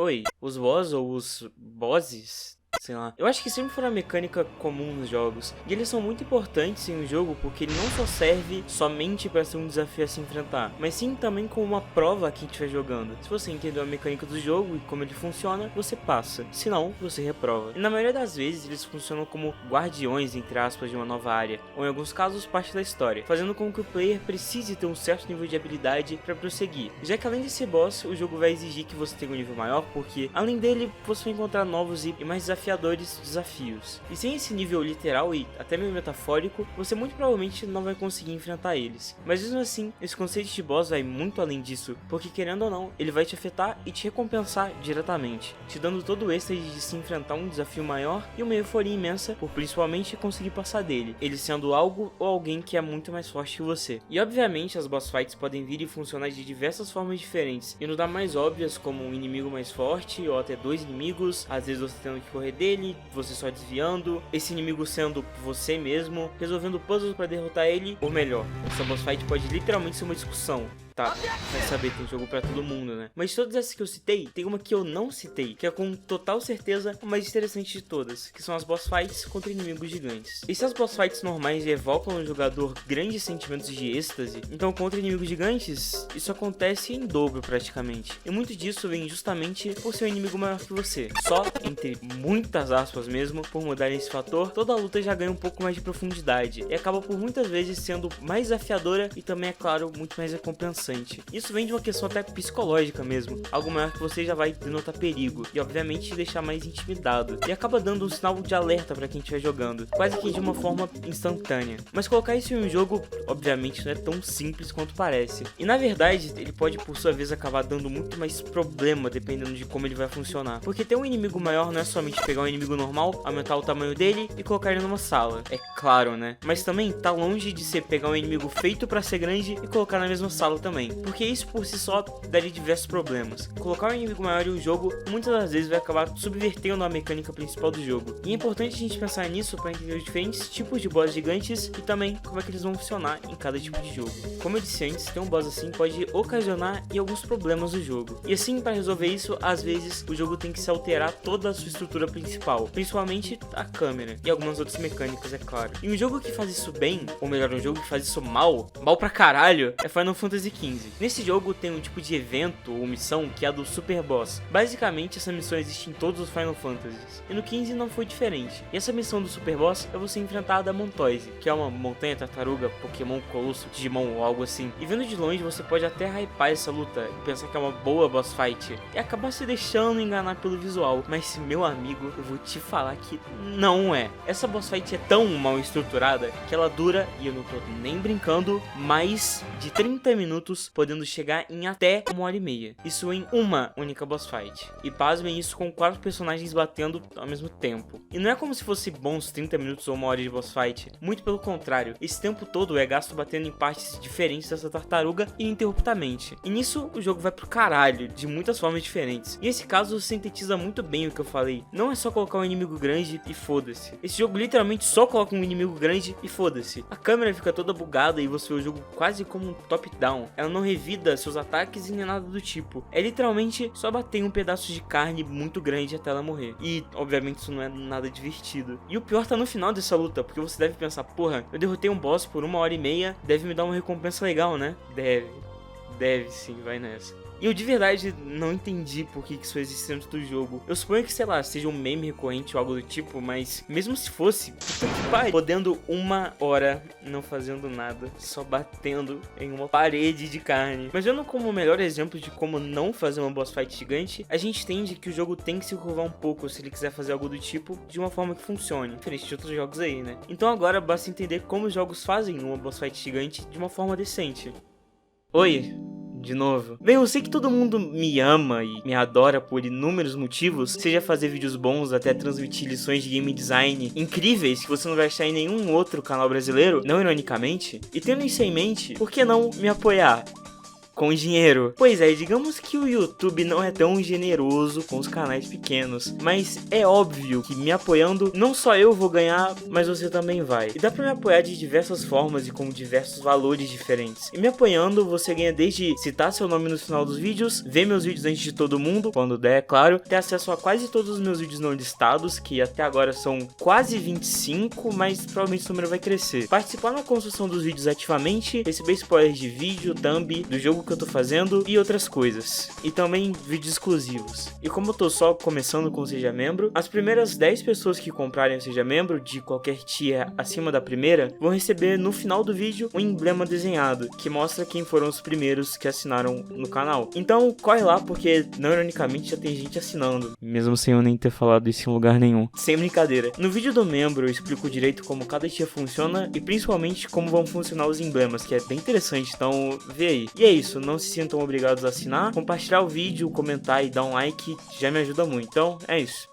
Oi, os boss ou os bosses, sei lá, eu acho que sempre foi uma mecânica comum nos jogos, e eles são muito importantes em um jogo porque ele não só serve somente para ser um desafio a se enfrentar, mas sim também como uma prova a quem estiver jogando. Se você entendeu a mecânica do jogo e como ele funciona, você passa, se não, você reprova. E na maioria das vezes eles funcionam como guardiões, entre aspas, de uma nova área, ou em alguns casos parte da história, fazendo com que o player precise ter um certo nível de habilidade para prosseguir, já que além desse boss, o jogo vai exigir que você tenha um nível maior, porque além dele, você vai encontrar novos e mais desafiadores desafios. E sem esse nível literal e até meio metafórico, você muito provavelmente não vai conseguir enfrentar eles. Mas mesmo assim, esse conceito de boss vai muito além disso, porque querendo ou não, ele vai te afetar e te recompensar diretamente, te dando todo o êxtase de se enfrentar um desafio maior e uma euforia imensa por principalmente conseguir passar dele, ele sendo algo ou alguém que é muito mais forte que você. E obviamente as boss fights podem vir e funcionar de diversas formas diferentes, indo da mais óbvias como um inimigo mais forte ou até dois inimigos, às vezes você tendo que correr dele, você só desviando, esse inimigo sendo você mesmo, resolvendo puzzles para derrotar ele, ou melhor, essa boss fight pode literalmente ser uma discussão. Tá, vai saber, tem jogo pra todo mundo, né? Mas de todas essas que eu citei, tem uma que eu não citei, que é com total certeza a mais interessante de todas, que são as boss fights contra inimigos gigantes. E se as boss fights normais evocam no jogador grandes sentimentos de êxtase, então contra inimigos gigantes, isso acontece em dobro praticamente. E muito disso vem justamente por ser um inimigo maior que você. Só, entre muitas aspas mesmo, por mudar esse fator, toda a luta já ganha um pouco mais de profundidade, e acaba por muitas vezes sendo mais desafiadora e também, é claro, muito mais recompensante. Isso vem de uma questão até psicológica mesmo, algo maior que você já vai denotar perigo e obviamente te deixar mais intimidado, e acaba dando um sinal de alerta para quem estiver jogando, quase que de uma forma instantânea. Mas colocar isso em um jogo obviamente não é tão simples quanto parece, e na verdade ele pode por sua vez acabar dando muito mais problema dependendo de como ele vai funcionar, porque ter um inimigo maior não é somente pegar um inimigo normal, aumentar o tamanho dele e colocar ele numa sala, é claro, né? Mas também tá longe de ser pegar um inimigo feito para ser grande e colocar na mesma sala também, porque isso por si só daria diversos problemas. Colocar um inimigo maior em um jogo muitas das vezes vai acabar subvertendo a mecânica principal do jogo, e é importante a gente pensar nisso para entender os diferentes tipos de boss gigantes e também como é que eles vão funcionar em cada tipo de jogo. Como eu disse antes, ter um boss assim pode ocasionar alguns problemas no jogo, e assim, para resolver isso, às vezes o jogo tem que se alterar toda a sua estrutura principal, principalmente a câmera e algumas outras mecânicas, é claro. E um jogo que faz isso bem, ou melhor, um jogo que faz isso mal pra caralho, é Final Fantasy XV. Nesse jogo tem um tipo de evento ou missão que é a do Super Boss. Basicamente essa missão existe em todos os Final Fantasies, e no 15 não foi diferente. E essa missão do Super Boss é você enfrentar a Damontoise, que é uma montanha tartaruga, Pokémon Colosso, Digimon ou algo assim. E vendo de longe você pode até hypar essa luta e pensar que é uma boa boss fight e acabar se deixando enganar pelo visual, mas meu amigo, eu vou te falar que não é. Essa boss fight é tão mal estruturada que ela dura, e eu não tô nem brincando, mais de 30 minutos, podendo chegar em até 1h30. Isso em uma única boss fight. E pasmem, isso com 4 personagens batendo ao mesmo tempo. E não é como se fosse bons 30 minutos ou 1 hora de boss fight. Muito pelo contrário, esse tempo todo é gasto batendo em partes diferentes dessa tartaruga ininterruptamente. E nisso o jogo vai pro caralho, de muitas formas diferentes. E esse caso sintetiza muito bem o que eu falei. Não é só colocar um inimigo grande e foda-se. Esse jogo literalmente só coloca um inimigo grande e foda-se. A câmera fica toda bugada e você vê o jogo quase como um top-down. Ela não revida seus ataques e nem nada do tipo. É literalmente só bater em um pedaço de carne muito grande até ela morrer. E obviamente isso não é nada divertido. E o pior tá no final dessa luta, porque você deve pensar, porra, eu derrotei um boss por 1h30, deve me dar uma recompensa legal, né? Deve sim, vai nessa. E eu de verdade não entendi por que isso existe dentro do jogo. Eu suponho que, sei lá, seja um meme recorrente ou algo do tipo, mas mesmo se fosse, puta que pariu, podendo 1 hora não fazendo nada, só batendo em uma parede de carne. Mas vendo como o melhor exemplo de como não fazer uma boss fight gigante, a gente entende que o jogo tem que se curvar um pouco se ele quiser fazer algo do tipo de uma forma que funcione, diferente de outros jogos aí, né? Então agora basta entender como os jogos fazem uma boss fight gigante de uma forma decente. Oi, de novo. Bem, eu sei que todo mundo me ama e me adora por inúmeros motivos, seja fazer vídeos bons até transmitir lições de game design incríveis que você não vai achar em nenhum outro canal brasileiro, não ironicamente. E tendo isso em mente, por que não me apoiar? com dinheiro. Pois é, digamos que o YouTube não é tão generoso com os canais pequenos, mas é óbvio que me apoiando, não só eu vou ganhar, mas você também vai. E dá pra me apoiar de diversas formas e com diversos valores diferentes. E me apoiando, você ganha desde citar seu nome no final dos vídeos, ver meus vídeos antes de todo mundo, quando der, é claro, ter acesso a quase todos os meus vídeos não listados, que até agora são quase 25, mas provavelmente o número vai crescer. Participar na construção dos vídeos ativamente, receber spoilers de vídeo, thumb, do jogo que eu tô fazendo e outras coisas. E também vídeos exclusivos. E como eu tô só começando com o Seja Membro, as primeiras 10 pessoas que comprarem o Seja Membro, de qualquer tier acima da primeira, vão receber no final do vídeo um emblema desenhado, que mostra quem foram os primeiros que assinaram no canal. Então corre lá, porque não ironicamente já tem gente assinando, mesmo sem eu nem ter falado isso em lugar nenhum. Sem brincadeira. No vídeo do membro eu explico direito como cada tier funciona e principalmente como vão funcionar os emblemas, que é bem interessante, então vê aí. E é isso, não se sintam obrigados a assinar, compartilhar o vídeo, comentar e dar um like já me ajuda muito. Então é isso.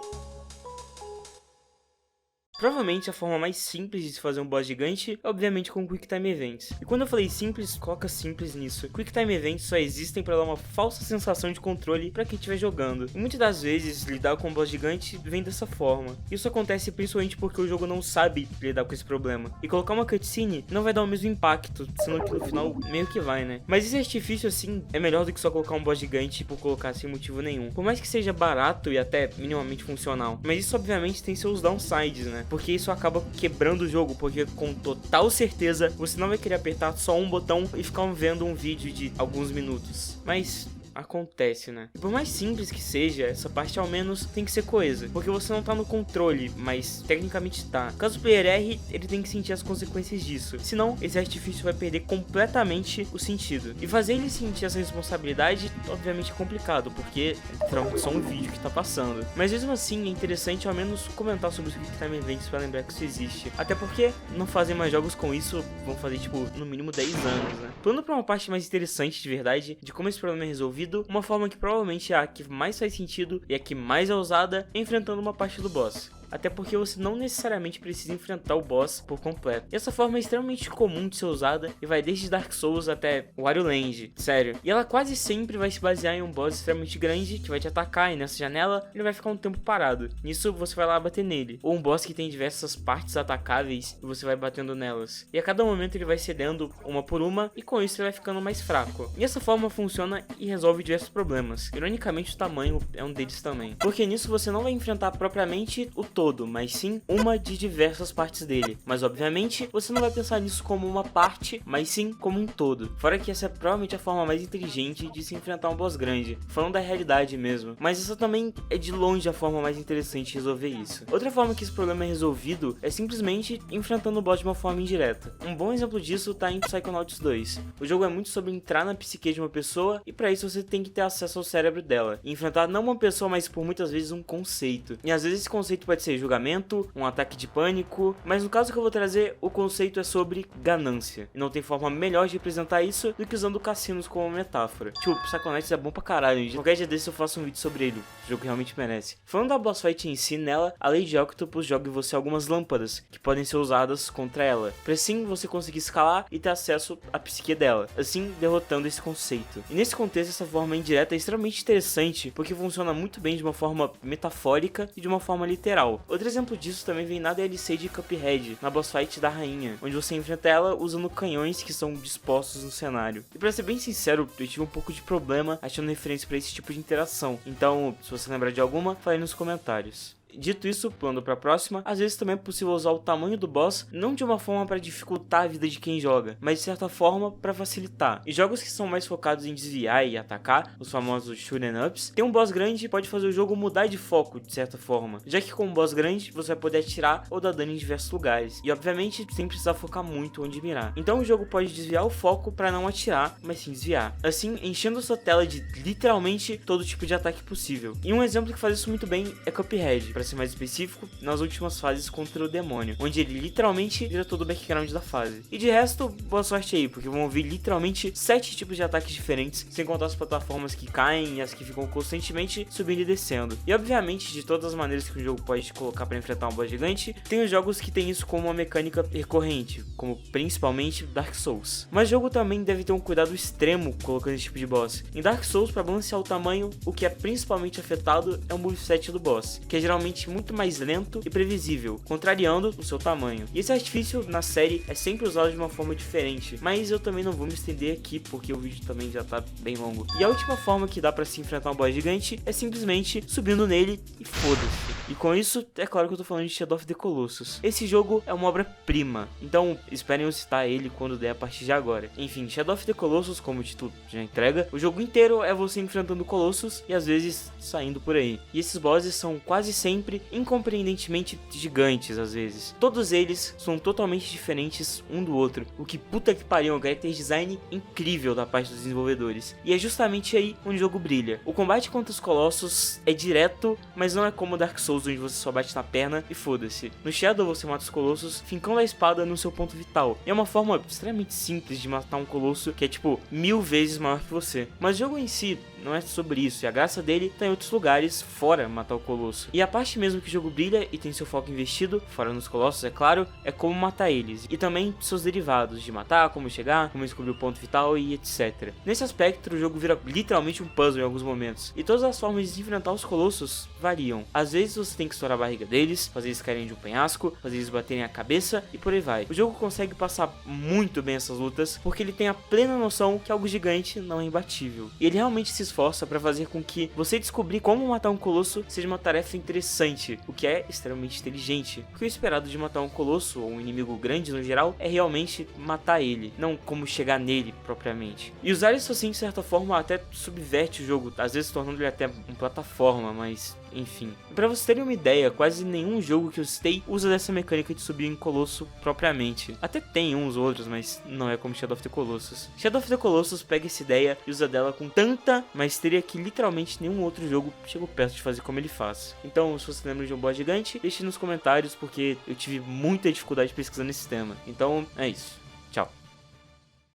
Provavelmente a forma mais simples de se fazer um boss gigante é obviamente com Quick Time Events. E quando eu falei simples, coloca simples nisso. Quick Time Events só existem para dar uma falsa sensação de controle para quem estiver jogando. E muitas das vezes lidar com um boss gigante vem dessa forma. Isso acontece principalmente porque o jogo não sabe lidar com esse problema. E colocar uma cutscene não vai dar o mesmo impacto, sendo que no final meio que vai, né? Mas esse artifício assim é melhor do que só colocar um boss gigante por colocar sem motivo nenhum. Por mais que seja barato e até minimamente funcional. Mas isso obviamente tem seus downsides, né? Porque isso acaba quebrando o jogo, porque com total certeza você não vai querer apertar só um botão e ficar vendo um vídeo de alguns minutos. Mas acontece, né? E por mais simples que seja, essa parte ao menos tem que ser coesa, porque você não tá no controle, mas tecnicamente tá. Caso o player erre, ele tem que sentir as consequências disso, senão esse artifício vai perder completamente o sentido. E fazer ele sentir essa responsabilidade, obviamente é complicado, porque é literalmente só um vídeo que tá passando. Mas mesmo assim, é interessante ao menos comentar sobre os Quick Time Events pra lembrar que isso existe. Até porque não fazem mais jogos com isso, vão fazer tipo, no mínimo 10 anos, né? Pulando pra uma parte mais interessante de verdade, de como esse problema é resolvido, uma forma que provavelmente é a que mais faz sentido e a que mais é usada é enfrentando uma parte do boss. Até porque você não necessariamente precisa enfrentar o boss por completo. E essa forma é extremamente comum de ser usada e vai desde Dark Souls até Wario Land, sério. E ela quase sempre vai se basear em um boss extremamente grande que vai te atacar e nessa janela ele vai ficar um tempo parado. Nisso você vai lá bater nele. Ou um boss que tem diversas partes atacáveis e você vai batendo nelas. E a cada momento ele vai cedendo uma por uma e com isso ele vai ficando mais fraco. E essa forma funciona e resolve diversos problemas. Ironicamente o tamanho é um deles também. Porque nisso você não vai enfrentar propriamente o todo, mas sim uma de diversas partes dele. Mas obviamente você não vai pensar nisso como uma parte, mas sim como um todo. Fora que essa é provavelmente a forma mais inteligente de se enfrentar um boss grande, falando da realidade mesmo. Mas essa também é de longe a forma mais interessante de resolver isso. Outra forma que esse problema é resolvido é simplesmente enfrentando o boss de uma forma indireta. Um bom exemplo disso tá em Psychonauts 2. O jogo é muito sobre entrar na psique de uma pessoa e para isso você tem que ter acesso ao cérebro dela. E enfrentar não uma pessoa, mas por muitas vezes um conceito. E às vezes esse conceito pode ser julgamento, um ataque de pânico, mas no caso que eu vou trazer, o conceito é sobre ganância. E não tem forma melhor de representar isso do que usando cassinos como metáfora. Tipo, Psychonauts é bom pra caralho, qualquer dia desse eu faço um vídeo sobre ele, o jogo realmente merece. Falando da boss fight em si, nela, a Lady Octopus joga em você algumas lâmpadas, que podem ser usadas contra ela, pra assim você conseguir escalar e ter acesso à psique dela, assim derrotando esse conceito. E nesse contexto, essa forma indireta é extremamente interessante, porque funciona muito bem de uma forma metafórica e de uma forma literal. Outro exemplo disso também vem na DLC de Cuphead, na boss fight da rainha, onde você enfrenta ela usando canhões que são dispostos no cenário. E pra ser bem sincero, eu tive um pouco de problema achando referência pra esse tipo de interação, então se você lembrar de alguma, fale aí nos comentários. Dito isso, pulando pra próxima, às vezes também é possível usar o tamanho do boss não de uma forma para dificultar a vida de quem joga, mas de certa forma para facilitar. Em jogos que são mais focados em desviar e atacar, os famosos shoot'em ups, ter um boss grande pode fazer o jogo mudar de foco de certa forma, já que com um boss grande você vai poder atirar ou dar dano em diversos lugares, e obviamente sem precisar focar muito onde mirar. Então o jogo pode desviar o foco para não atirar, mas sim desviar, assim enchendo sua tela de literalmente todo tipo de ataque possível. E um exemplo que faz isso muito bem é Cuphead. Pra ser mais específico, nas últimas fases contra o demônio, onde ele literalmente vira todo o background da fase. E de resto, boa sorte aí, porque vão vir literalmente 7 tipos de ataques diferentes, sem contar as plataformas que caem e as que ficam constantemente subindo e descendo. E obviamente, de todas as maneiras que um jogo pode te colocar para enfrentar um boss gigante, tem os jogos que tem isso como uma mecânica recorrente, como principalmente Dark Souls. Mas o jogo também deve ter um cuidado extremo colocando esse tipo de boss. Em Dark Souls, para balancear o tamanho, o que é principalmente afetado é o moveset do boss, que é geralmente muito mais lento e previsível, contrariando o seu tamanho. E esse artifício na série é sempre usado de uma forma diferente, mas eu também não vou me estender aqui porque o vídeo também já tá bem longo. E a última forma que dá para se enfrentar um boss gigante é simplesmente subindo nele e foda-se. E com isso, é claro que eu tô falando de Shadow of the Colossus. Esse jogo é uma obra-prima, então esperem eu citar ele quando der a partir de agora. Enfim, Shadow of the Colossus, como o título já entrega, o jogo inteiro é você enfrentando Colossus e às vezes saindo por aí. E esses bosses são quase sempre incompreendentemente gigantes às vezes. Todos eles são totalmente diferentes um do outro, o que puta que pariu, um character design incrível da parte dos desenvolvedores. E é justamente aí onde o jogo brilha. O combate contra os Colossus é direto, mas não é como Dark Souls, onde você só bate na perna e foda-se. No Shadow você mata os Colossus fincando a espada no seu ponto vital. E é uma forma extremamente simples de matar um Colosso que é tipo 1000 vezes maior que você. Mas o jogo em si não é sobre isso, e a graça dele tá em outros lugares, fora matar o Colosso. E a parte mesmo que o jogo brilha e tem seu foco investido, fora nos Colossos é claro, é como matar eles. E também seus derivados, de matar, como chegar, como descobrir o ponto vital e etc. Nesse aspecto, o jogo vira literalmente um puzzle em alguns momentos. E todas as formas de enfrentar os Colossos variam. Às vezes você tem que estourar a barriga deles, fazer eles caírem de um penhasco, fazer eles baterem a cabeça e por aí vai. O jogo consegue passar muito bem essas lutas, porque ele tem a plena noção que algo gigante não é imbatível. E ele realmente se esforça para fazer com que você descobrir como matar um Colosso seja uma tarefa interessante, o que é extremamente inteligente. Porque o esperado de matar um Colosso, ou um inimigo grande no geral, é realmente matar ele, não como chegar nele propriamente. E usar isso assim, de certa forma, até subverte o jogo, às vezes tornando ele até uma plataforma, mas enfim. Pra vocês terem uma ideia, quase nenhum jogo que eu citei usa dessa mecânica de subir em Colosso propriamente. Até tem uns outros, mas não é como Shadow of the Colossus. Shadow of the Colossus pega essa ideia e usa dela com tanta maestria que literalmente nenhum outro jogo chegou perto de fazer como ele faz. Então, se você lembra de um boss gigante, deixe nos comentários porque eu tive muita dificuldade pesquisando esse tema. Então, é isso.